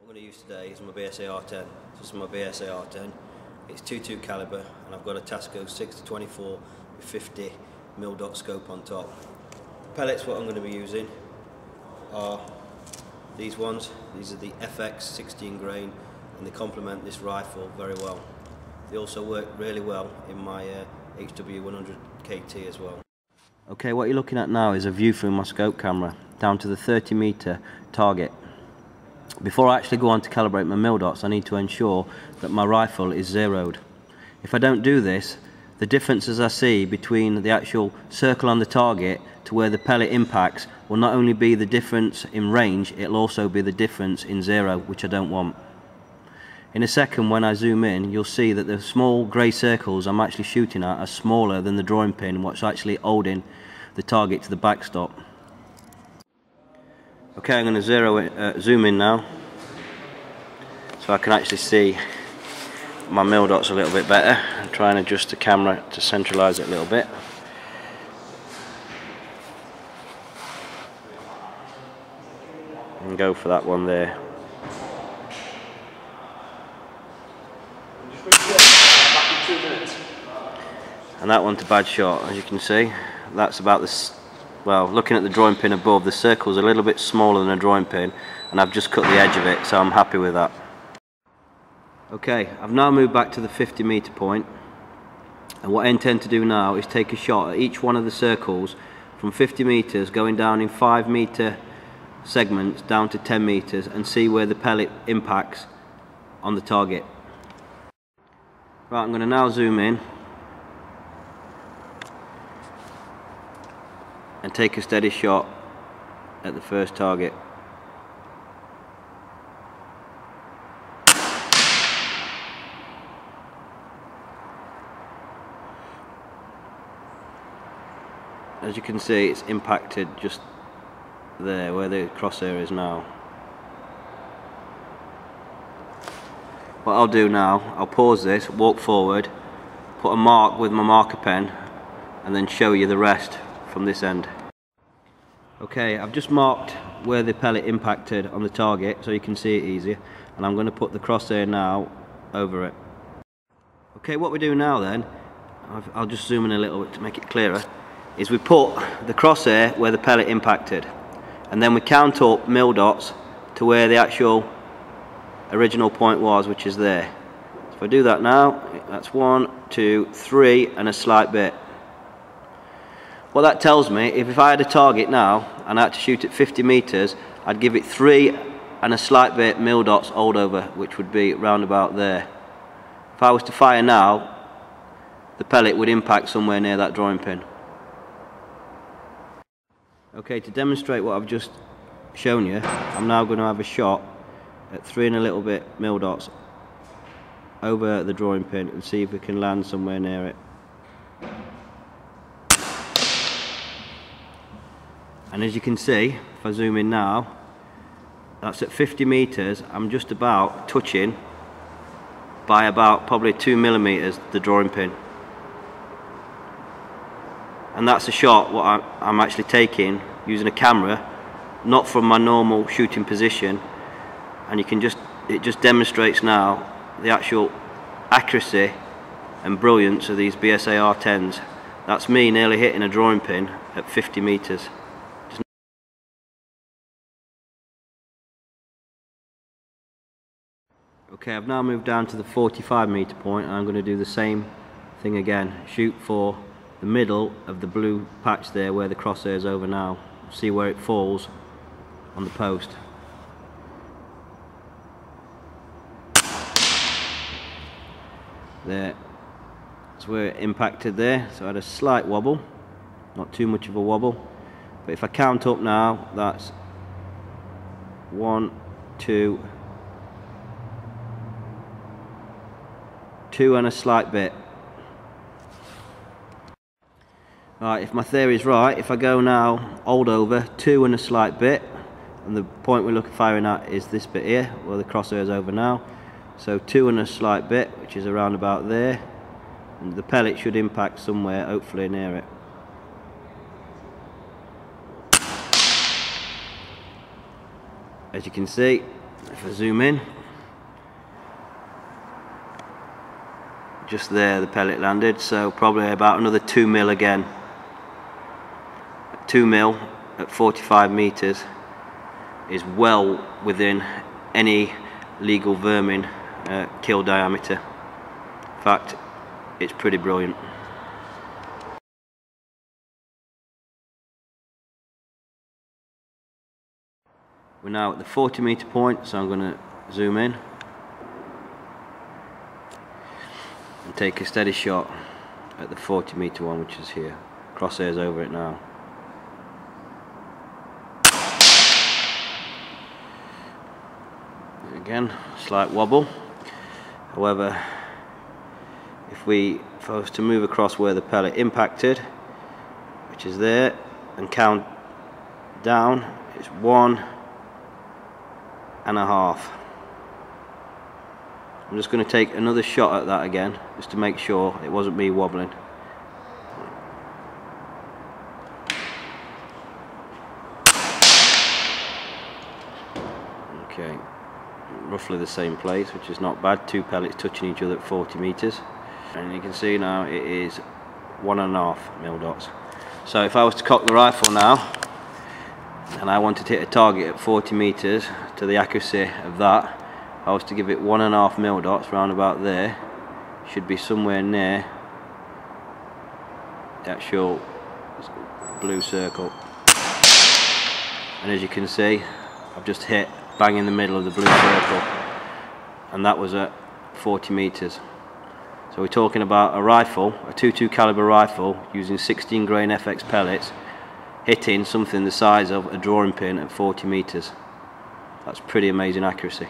I'm going to use today is my BSA R10. This is my BSA R10. It's 2.2 caliber and I've got a Tasco 6-24 with 50 mil dot scope on top. Pellets, what I'm going to be using are these ones. These are the FX 16 grain and they complement this rifle very well. They also work really well in my HW100 KT as well. Okay, what you're looking at now is a view through my scope camera down to the 30-meter target. Before I actually go on to calibrate my mil dots, I need to ensure that my rifle is zeroed. If I don't do this, the differences I see between the actual circle on the target to where the pellet impacts will not only be the difference in range, it'll also be the difference in zero, which I don't want. In a second, when I zoom in, you'll see that the small grey circles I'm actually shooting at are smaller than the drawing pin, what's actually holding the target to the backstop. Okay, I'm going to zoom in now, so I can actually see my mil dots a little bit better. I'm trying to adjust the camera to centralise it a little bit. And go for that one there. And that one's a bad shot, as you can see. That's about this. Well, looking at the drawing pin above, the circle's a little bit smaller than a drawing pin, and I've just cut the edge of it, so I'm happy with that. Okay, I've now moved back to the 50-meter point, and what I intend to do now is take a shot at each one of the circles from 50 meters, going down in 5-meter segments down to 10 meters, and see where the pellet impacts on the target. Right, I'm going to now zoom in and take a steady shot at the first target. As you can see, it's impacted just there where the crosshair is now. What I'll do now, I'll pause this, walk forward, put a mark with my marker pen, and then show you the rest from this end. Okay, I've just marked where the pellet impacted on the target so you can see it easier, and I'm going to put the crosshair now over it. Okay, what we do now then, I'll just zoom in a little bit to make it clearer, is we put the crosshair where the pellet impacted, and then we count up mil dots to where the actual original point was, which is there. So if I do that now, that's 1, 2, 3 and a slight bit. What that tells me, if I had a target now and I had to shoot at 50 meters, I'd give it 3 and a slight bit mil dots old over, which would be round about there. If I was to fire now, the pellet would impact somewhere near that drawing pin. Okay, to demonstrate what I've just shown you, I'm now going to have a shot at 3 and a little bit mil dots over the drawing pin and see if we can land somewhere near it. And as you can see, if I zoom in now, that's at 50 meters. I'm just about touching by about probably 2 millimeters the drawing pin. And that's a shot what I'm actually taking using a camera, not from my normal shooting position. And you can it just demonstrates now the actual accuracy and brilliance of these BSA R10s. That's me nearly hitting a drawing pin at 50 meters. Okay, I've now moved down to the 45-meter point, and I'm going to do the same thing again. Shoot for the middle of the blue patch there where the crosshair is over now. See where it falls on the post. There, that's where it impacted there, so I had a slight wobble, not too much of a wobble. But if I count up now, that's 1, 2, 2 and a slight bit. Right, if my theory is right, if I go now old over 2 and a slight bit, and the point we're firing at is this bit here where the crosshair is over now, so 2 and a slight bit, which is around about there, and the pellet should impact somewhere hopefully near it. As you can see, If I zoom in, just there the pellet landed, so probably about another 2 mil again. 2 mil at 45 meters is well within any legal vermin kill diameter. In fact, it's pretty brilliant. We're now at the 40 meter point, so I'm going to zoom in and take a steady shot at the 40 meter one, which is here. Crosshairs over it now. Again, slight wobble. However, if I was to move across where the pellet impacted, which is there, and count down, it's 1.5. I'm just going to take another shot at that again, just to make sure it wasn't me wobbling. Okay, roughly the same place, which is not bad. 2 pellets touching each other at 40 meters, and you can see now it is 1.5 mil dots. So if I was to cock the rifle now and I wanted to hit a target at 40 meters to the accuracy of that, if I was to give it 1.5 mil dots round about there, should be somewhere near the actual blue circle. And as you can see, I've just hit bang in the middle of the blue circle, and that was at 40 meters. So we're talking about a rifle, a .22 caliber rifle, using 16 grain FX pellets, hitting something the size of a drawing pin at 40 meters. That's pretty amazing accuracy.